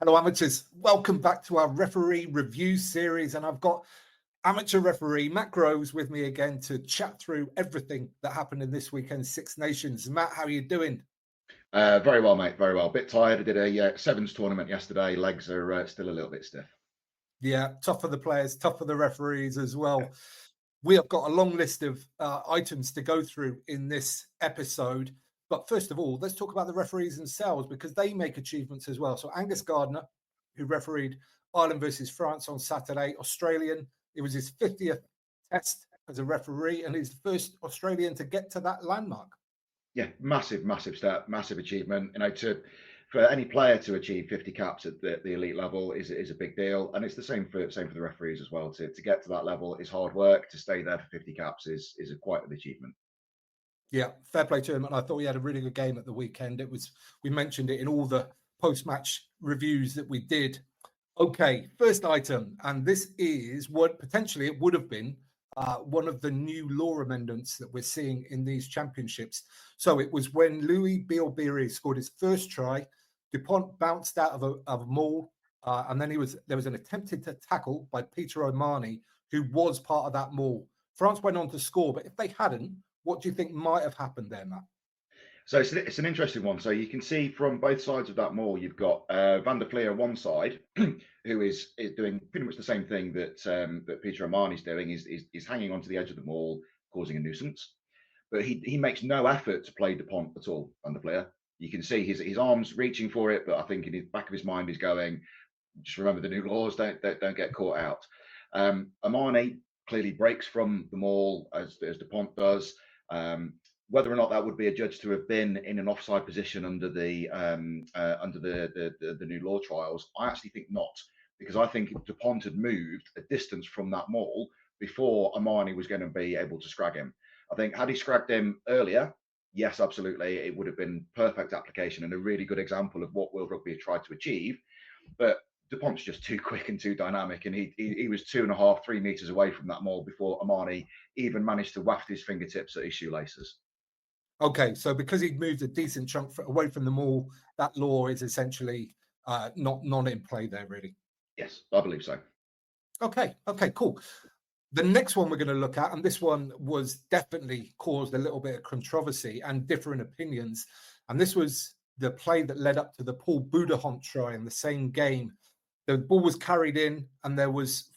Hello, amateurs. Welcome back to our referee review series. And I've got amateur referee Matt Groves with me again to chat through everything that happened in this weekend's Six Nations. Matt, how are you doing? Very well, mate. Very well. Bit tired. I did a sevens tournament yesterday. Legs are still a little bit stiff. Yeah, tough for the players, tough for the referees as well. We have got a long list of items to go through in this episode. But first of all, let's talk about the referees themselves because they make achievements as well. So Angus Gardner, who refereed Ireland versus France on Saturday, Australian. It was his 50th test as a referee and he's the first Australian to get to that landmark. Yeah, massive step, massive achievement. For any player to achieve 50 caps at the elite level is a big deal, and it's the same for the referees as well. To get to that level is hard work. To stay there for 50 caps is quite an achievement. Yeah, fair play to him. And I thought he had a really good game at the weekend. We mentioned it in all the post-match reviews that we did. Okay, first item, and this is what potentially it would have been one of the new law amendments that we're seeing in these championships. So it was when Louis Bielbieri scored his first try, Dupont bounced out of a maul, and then there was an attempted tackle by Peter O'Mahony, who was part of that maul. France went on to score, but if they hadn't, what do you think might have happened there, Matt? So it's an interesting one. So you can see from both sides of that maul, you've got Van der Fleer on one side, who is doing pretty much the same thing that Peter O'Mahony's doing. Is hanging onto the edge of the maul, causing a nuisance. But he makes no effort to play Dupont at all, Van der Fleer. You can see his arms reaching for it, but I think in the back of his mind he's going, just remember the new laws, don't get caught out. O'Mahony clearly breaks from the maul as Dupont does. Whether or not that would be adjudged to have been in an offside position under the new law trials, I actually think not, because I think Dupont had moved a distance from that maul before O'Mahony was going to be able to scrag him. I think had he scragged him earlier, yes, absolutely, it would have been perfect application and a really good example of what World Rugby had tried to achieve. But Dupont's just too quick and too dynamic, and he was 2.5, 3 meters away from that maul before O'Mahony even managed to waft his fingertips at his shoelaces. Okay, so because he'd moved a decent chunk away from the maul, that law is essentially not in play there, really. Yes, I believe so. Okay, cool. The next one we're going to look at, and this one was definitely caused a little bit of controversy and different opinions, and this was the play that led up to the Paul Budahont try in the same game. The ball was carried in, and there was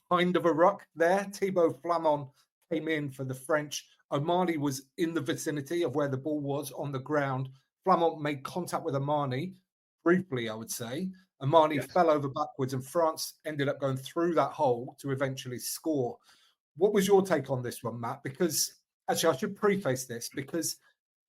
kind of a ruck there. Thibaut Flamand came in for the French. O'Mahony was in the vicinity of where the ball was on the ground. Flamand made contact with O'Mahony, briefly, I would say. O'Mahony fell over backwards, and France ended up going through that hole to eventually score. What was your take on this one, Matt? Because actually, I should preface this because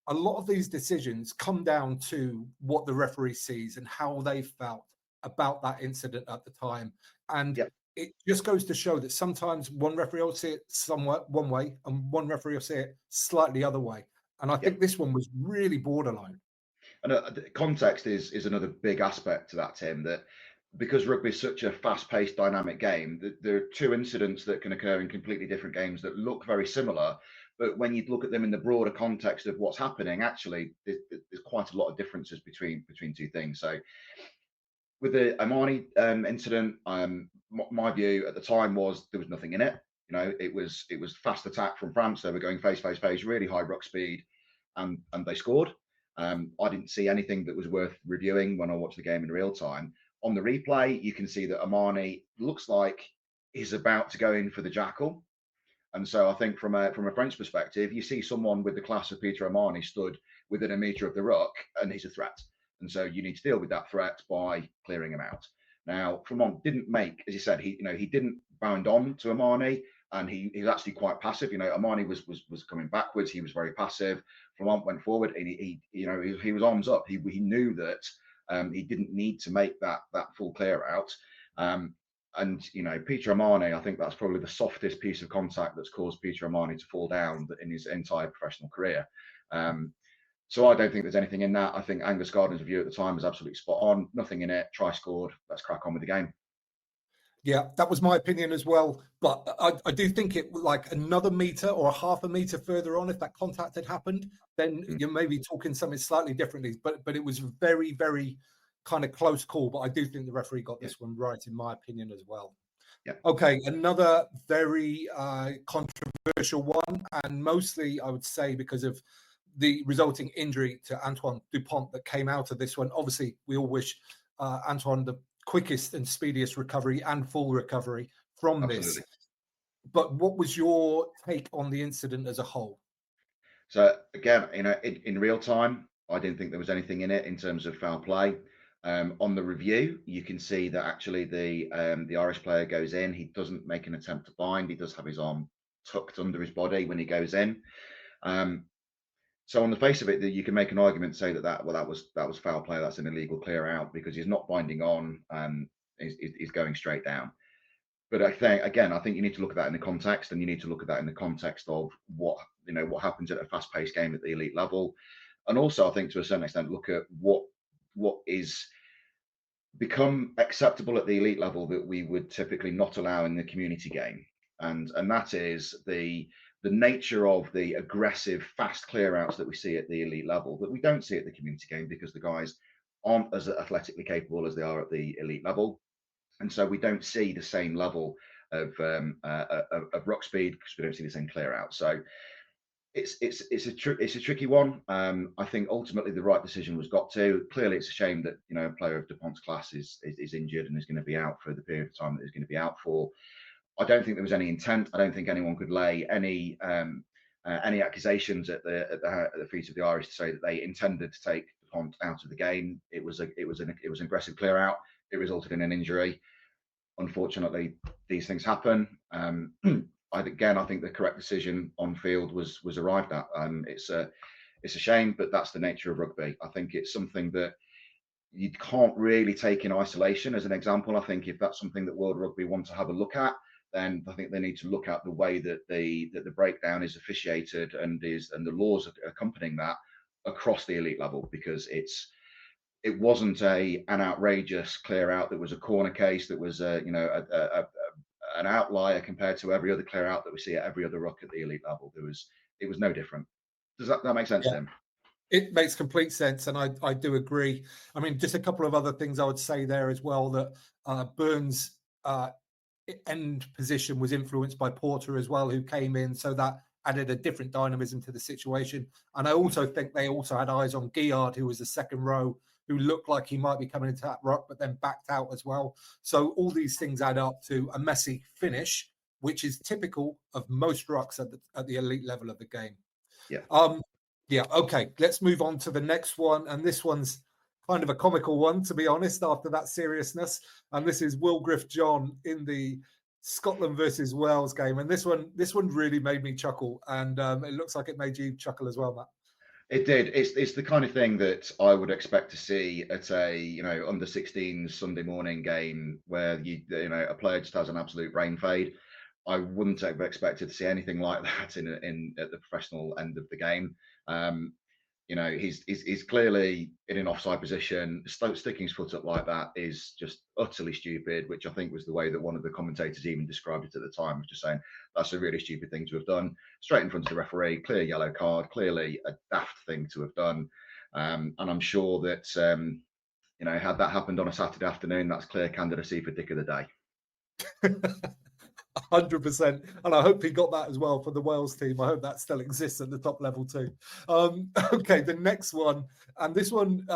a lot of these decisions come down to what the referee sees and how they felt about that incident at the time. And it just goes to show that sometimes one referee will see it somewhat one way and one referee will see it slightly other way. And I think this one was really borderline. And context is another big aspect to that, Tim, that because rugby is such a fast-paced, dynamic game, there are two incidents that can occur in completely different games that look very similar. But when you look at them in the broader context of what's happening, actually, there's quite a lot of differences between two things. So with the O'Mahony incident, my view at the time was there was nothing in it. You know, it was fast attack from France. They were going face, really high ruck speed, and they scored. I didn't see anything that was worth reviewing when I watched the game in real time. On the replay, you can see that O'Mahony looks like he's about to go in for the jackal. And so I think from a French perspective, you see someone with the class of Peter O'Mahony stood within a metre of the ruck, and he's a threat. And so you need to deal with that threat by clearing him out. Now, Flamand didn't make, as you said, he didn't bound on to O'Mahony, and he was actually quite passive. You know, O'Mahony was coming backwards. He was very passive. Flamand went forward, and he was arms up. He knew that he didn't need to make that full clear out. And Peter O'Mahony, I think that's probably the softest piece of contact that's caused Peter O'Mahony to fall down in his entire professional career. So I don't think there's anything in that. I think Angus Gardner's view at the time was absolutely spot on. Nothing in it. Try scored. Let's crack on with the game. Yeah, that was my opinion as well. But I do think it was like another metre or a half a metre further on, if that contact had happened, then you're maybe talking something slightly differently. But it was very, very kind of close call, but I do think the referee got this one right, in my opinion, as well. Yeah. Okay, another very controversial one, and mostly I would say because of the resulting injury to Antoine Dupont that came out of this one. Obviously, we all wish Antoine the quickest and speediest recovery and full recovery from Absolutely. this. But what was your take on the incident as a whole? So again, in real time, I didn't think there was anything in it in terms of foul play. On the review, you can see that actually the Irish player goes in. He doesn't make an attempt to bind. He does have his arm tucked under his body when he goes in. So on the face of it, that you can make an argument to say that was foul play. That's an illegal clear out because he's not binding on. He's going straight down. But I think you need to look at that in the context, and you need to look at that in the context of what happens at a fast-paced game at the elite level, and also I think to a certain extent look at what is become acceptable at the elite level that we would typically not allow in the community game, and that is the nature of the aggressive, fast clear-outs that we see at the elite level that we don't see at the community game because the guys aren't as athletically capable as they are at the elite level. And so we don't see the same level of ruck speed because we don't see the same clear out. So it's a tricky one. I think ultimately the right decision was got to. Clearly, it's a shame that a player of Dupont's class is injured and is going to be out for the period of time that he's going to be out for. I don't think there was any intent. I don't think anyone could lay any accusations at the feet of the Irish to say that they intended to take Dupont out of the game. It was an aggressive clear out. It resulted in an injury. Unfortunately, these things happen. I think the correct decision on field was arrived at. It's a shame, but that's the nature of rugby. I think it's something that you can't really take in isolation as an example. I think if that's something that World Rugby want to have a look at, then I think they need to look at the way that the breakdown is officiated and the laws accompanying that across the elite level, because it wasn't an outrageous clear out that was a corner case that was an outlier compared to every other clear out that we see at every other ruck at the elite level. It was no different. Does that make sense, Tim? It makes complete sense, and I do agree. I mean, just a couple of other things I would say there as well, that Burns' end position was influenced by Porter as well, who came in, so that added a different dynamism to the situation. And I also think they also had eyes on Guillard, who was the second row, who looked like he might be coming into that ruck, but then backed out as well. So all these things add up to a messy finish, which is typical of most rucks at the elite level of the game. Yeah. Okay. Let's move on to the next one. And this one's kind of a comical one, to be honest, after that seriousness. And this is Will Griff-John in the Scotland versus Wales game. And this one really made me chuckle. And it looks like it made you chuckle as well, Matt. It did. It's the kind of thing that I would expect to see at a under 16s Sunday morning game where a player just has an absolute brain fade. I wouldn't have expected to see anything like that in at the professional end of the game. He's clearly in an offside position. Sticking his foot up like that is just utterly stupid, which I think was the way that one of the commentators even described it at the time, was just saying that's a really stupid thing to have done. Straight in front of the referee, clear yellow card, clearly a daft thing to have done. And I'm sure that, had that happened on a Saturday afternoon, that's clear candidacy for Dick of the Day. 100%, and I hope he got that as well for the Wales team. I hope that still exists at the top level too. Okay, the next one, and this one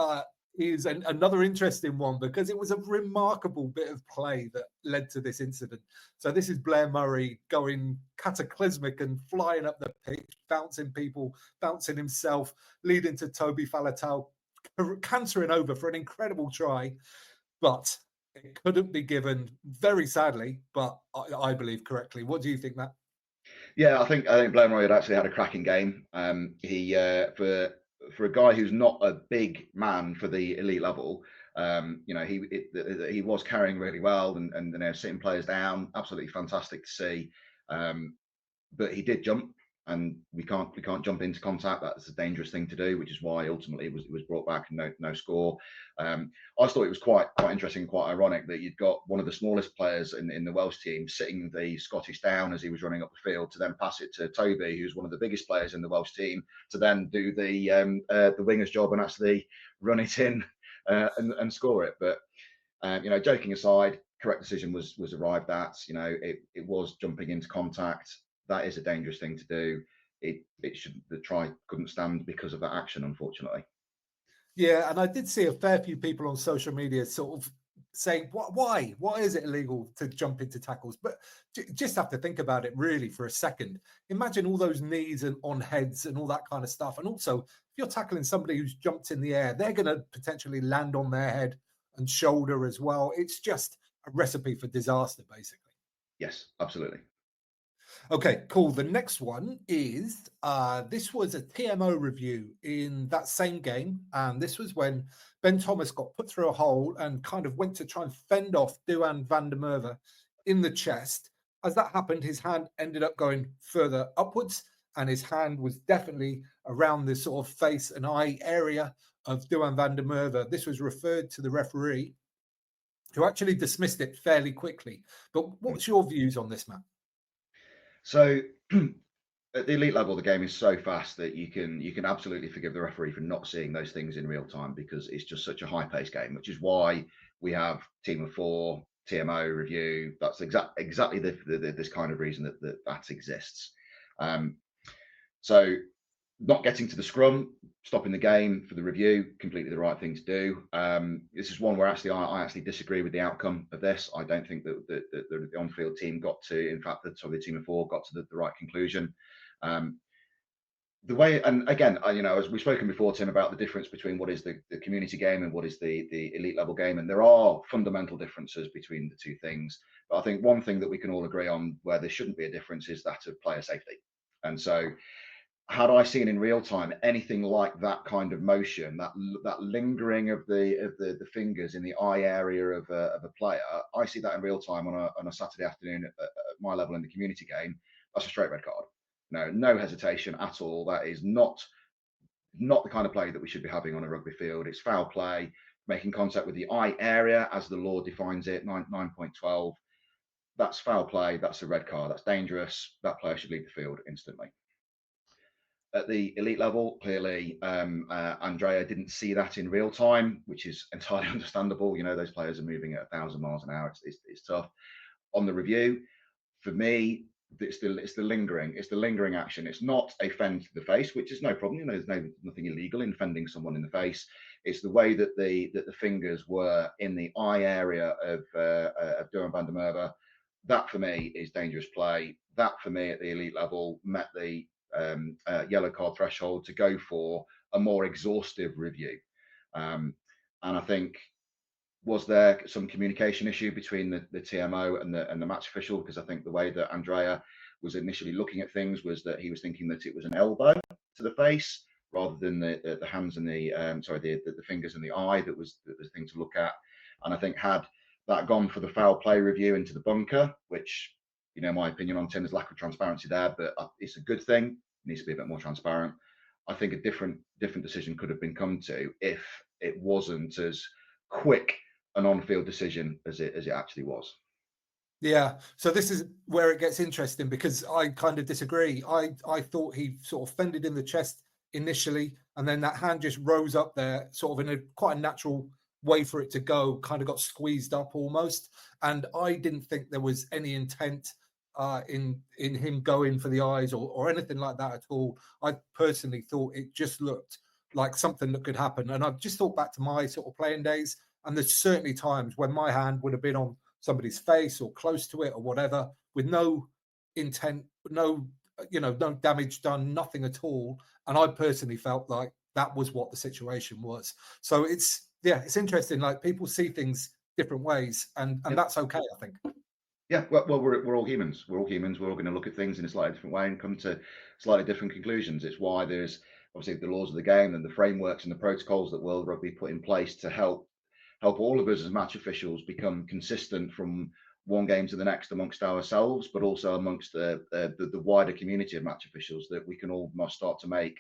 is another interesting one because it was a remarkable bit of play that led to this incident. So this is Blair Murray going cataclysmic and flying up the pitch, bouncing people, bouncing himself, leading to Toby Faletau cantering over for an incredible try, but it couldn't be given, very sadly, but I believe correctly. What do you think, Matt? Yeah, I think Blair Murray had actually had a cracking game. He for a guy who's not a big man for the elite level, he was carrying really well and sitting players down. Absolutely fantastic to see. But he did jump, and we can't jump into contact. That's a dangerous thing to do, which is why ultimately it was brought back and no score. I just thought it was quite interesting, quite ironic that you'd got one of the smallest players in the Welsh team sitting the Scottish down as he was running up the field, to then pass it to Toby, who's one of the biggest players in the Welsh team, to then do the winger's job and actually run it in and score it. But joking aside, correct decision was arrived at. It was jumping into contact. That is a dangerous thing to do. The try couldn't stand because of that action, unfortunately. Yeah, and I did see a fair few people on social media sort of saying, Why is it illegal to jump into tackles?" But just have to think about it really for a second. Imagine all those knees and on heads and all that kind of stuff. And also, if you're tackling somebody who's jumped in the air, they're going to potentially land on their head and shoulder as well. It's just a recipe for disaster, basically. Yes, absolutely. Okay, cool. The next one is this was a TMO review in that same game. And this was when Ben Thomas got put through a hole and kind of went to try and fend off Duan van der Merwe in the chest. As that happened, his hand ended up going further upwards, and his hand was definitely around the sort of face and eye area of Duan van der Merwe. This was referred to the referee, who actually dismissed it fairly quickly. But what's your views on this, Matt? So at the elite level, the game is so fast that you can absolutely forgive the referee for not seeing those things in real time, because it's just such a high-paced game, which is why we have team of four, TMO review. That's exactly this kind of reason that exists. So not getting to the scrum, stopping the game for the review, completely the right thing to do. This is one where I actually disagree with the outcome of this. I don't think that the on-field team got to, in fact, the team of four got to the right conclusion. The way, and again, as we've spoken before, Tim, about the difference between what is the community game and what is the elite level game, and there are fundamental differences between the two things. But I think one thing that we can all agree on where there shouldn't be a difference is that of player safety. And so, had I seen in real time anything like that kind of motion, that lingering of the fingers in the eye area of a player, I see that in real time on a Saturday afternoon at my level in the community game. That's a straight red card. No hesitation at all. That is not the kind of play that we should be having on a rugby field. It's foul play, making contact with the eye area as the law defines it, 9.12. That's foul play. That's a red card. That's dangerous. That player should leave the field instantly. At the elite level, clearly, Andrea didn't see that in real time, which is entirely understandable. Those players are moving at 1,000 miles an hour. It's tough. On the review, for me, it's the lingering action. It's not a fend to the face, which is no problem. There's nothing illegal in fending someone in the face. It's the way that the fingers were in the eye area of Duan van der Merwe. That for me is dangerous play. That for me at the elite level met the yellow card threshold to go for a more exhaustive review. And I think, was there some communication issue between the TMO and the match official? Because I think the way that Andrea was initially looking at things was that he was thinking that it was an elbow to the face rather than the hands and the fingers and the eye that was the thing to look at. And I think, had that gone for the foul play review into the bunker, which, my opinion on Tim is lack of transparency there, but it's a good thing. It needs to be a bit more transparent. I think a different decision could have been come to if it wasn't as quick an on-field decision as it actually was. Yeah, so this is where it gets interesting, because I kind of disagree. I thought he sort of fended in the chest initially, and then that hand just rose up there sort of in a quite a natural way for it to go, kind of got squeezed up almost. And I didn't think there was any intent in him going for the eyes or anything like that at all. I personally thought it just looked like something that could happen. And I've just thought back to my sort of playing days, and there's certainly times when my hand would have been on somebody's face or close to it or whatever, with no intent, no damage done, nothing at all. And I personally felt like that was what the situation was. So it's interesting. Like, people see things different ways, and that's okay, I think. Yeah, well, we're all humans. We're all humans. We're all going to look at things in a slightly different way and come to slightly different conclusions. It's why there's obviously the laws of the game and the frameworks and the protocols that World Rugby put in place to help all of us as match officials become consistent from one game to the next amongst ourselves, but also amongst the wider community of match officials, that we can all must start to make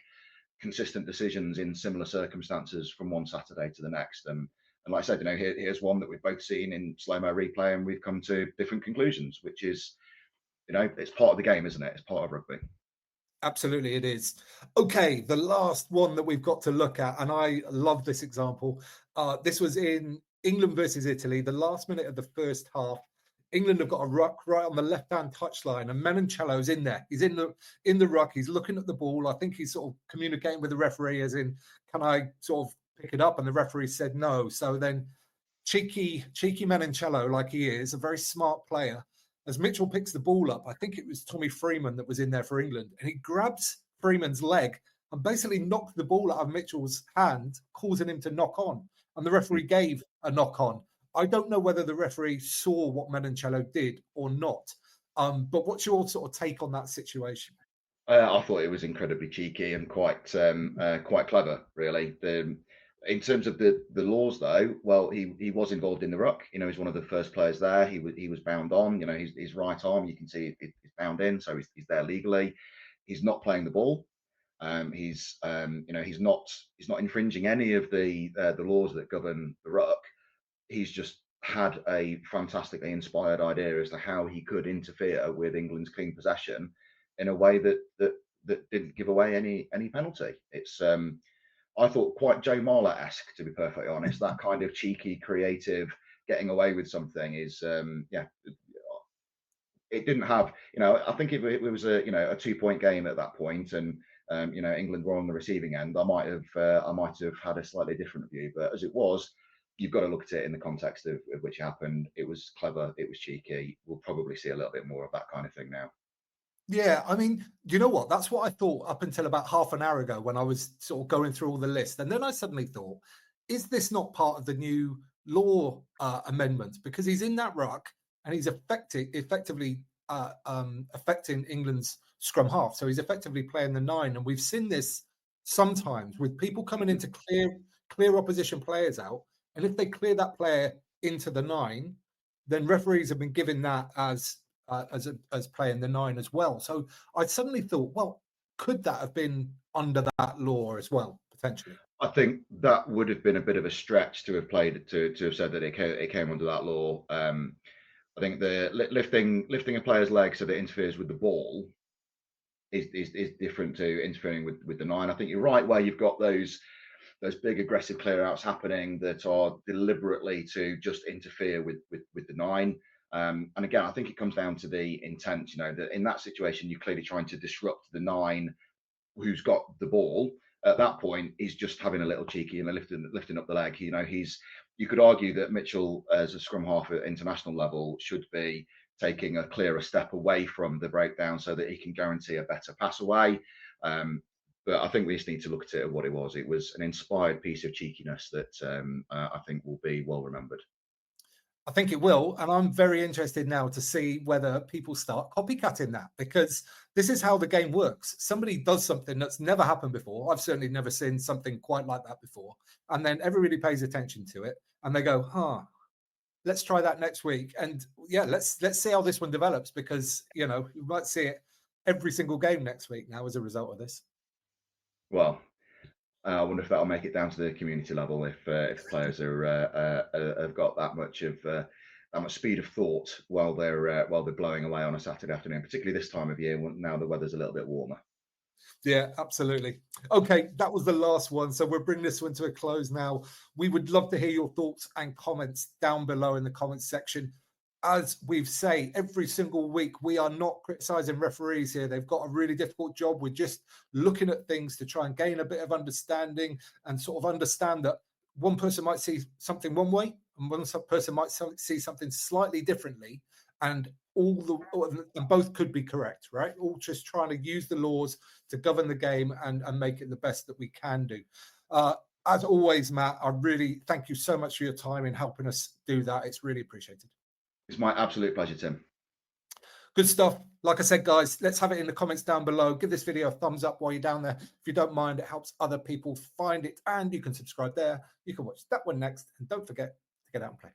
consistent decisions in similar circumstances from one Saturday to the next. And like I said, here's one that we've both seen in slow-mo replay, and we've come to different conclusions, which is, it's part of the game, isn't it? It's part of rugby. Absolutely, it is. Okay, the last one that we've got to look at, and I love this example. This was in England versus Italy, the last minute of the first half. England have got a ruck right on the left-hand touchline, and Menoncello's in there. He's in the ruck. He's looking at the ball. I think he's sort of communicating with the referee, as in, "Can I sort of pick it up?" And the referee said no. So then, cheeky Menoncello, like he is, a very smart player, as Mitchell picks the ball up, I think it was Tommy Freeman that was in there for England, and he grabs Freeman's leg and basically knocked the ball out of Mitchell's hand, causing him to knock on. And the referee gave a knock on. I don't know whether the referee saw what Menoncello did or not. But what's your sort of take on that situation? I thought it was incredibly cheeky and quite clever, really. In terms of the laws, though, well, he was involved in the ruck. You know, he's one of the first players there. He was bound on. You know, his right arm, you can see it's bound in, so he's there legally. He's not playing the ball. He's not infringing any of the laws that govern the ruck. He's just had a fantastically inspired idea as to how he could interfere with England's clean possession in a way that didn't give away any penalty. It's I thought quite Joe Marler-esque, to be perfectly honest. That kind of cheeky, creative, getting away with something is it didn't have, I think it was a 2 point game at that point, and England were on the receiving end. I might have had a slightly different view, but as it was, you've got to look at it in the context of which happened. It was clever, it was cheeky. We'll probably see a little bit more of that kind of thing now. Yeah, I mean, you know what? That's what I thought up until about half an hour ago when I was sort of going through all the list. And then I suddenly thought, is this not part of the new law amendment? Because he's in that ruck and he's effectively affecting England's scrum half. So he's effectively playing the nine. And we've seen this sometimes with people coming in to clear opposition players out. And if they clear that player into the nine, then referees have been given that as playing the nine as well. So I suddenly thought, well, could that have been under that law as well, potentially? I think that would have been a bit of a stretch to have played to have said that it came under that law. I think the lifting a player's leg so that it interferes with the ball is different to interfering with the nine. I think you're right where you've got those big aggressive clear outs happening that are deliberately to just interfere with the nine. And again, I think it comes down to the intent. You know, that in that situation, you're clearly trying to disrupt the nine who's got the ball. At that point, he's just having a little cheeky and lifting up the leg. You know, you could argue that Mitchell, as a scrum half at international level, should be taking a clearer step away from the breakdown so that he can guarantee a better pass away. But I think we just need to look at it at what it was. It was an inspired piece of cheekiness that I think will be well remembered. I think it will. And I'm very interested now to see whether people start copycatting that, because this is how the game works. Somebody does something that's never happened before. I've certainly never seen something quite like that before. And then everybody pays attention to it and they go, let's try that next week. And yeah, let's see how this one develops, because, you might see it every single game next week now as a result of this. Well, I wonder if that'll make it down to the community level if players have got that much speed of thought while they're blowing away on a Saturday afternoon, particularly this time of year now the weather's a little bit warmer. Yeah, absolutely. Okay, that was the last one. So we'll bring this one to a close now. We would love to hear your thoughts and comments down below in the comments section. As we've say every single week, we are not criticizing referees here. They've got a really difficult job. We're just looking at things to try and gain a bit of understanding and sort of understand that one person might see something one way and one person might see something slightly differently, and both could be correct, right? All just trying to use the laws to govern the game and make it the best that we can do. As always, Matt, I really thank you so much for your time in helping us do that. It's really appreciated. It's my absolute pleasure, Tim. Good stuff. Like I said, guys, let's have it in the comments down below. Give this video a thumbs up while you're down there. If you don't mind, it helps other people find it, and you can subscribe there. You can watch that one next, and don't forget to get out and play.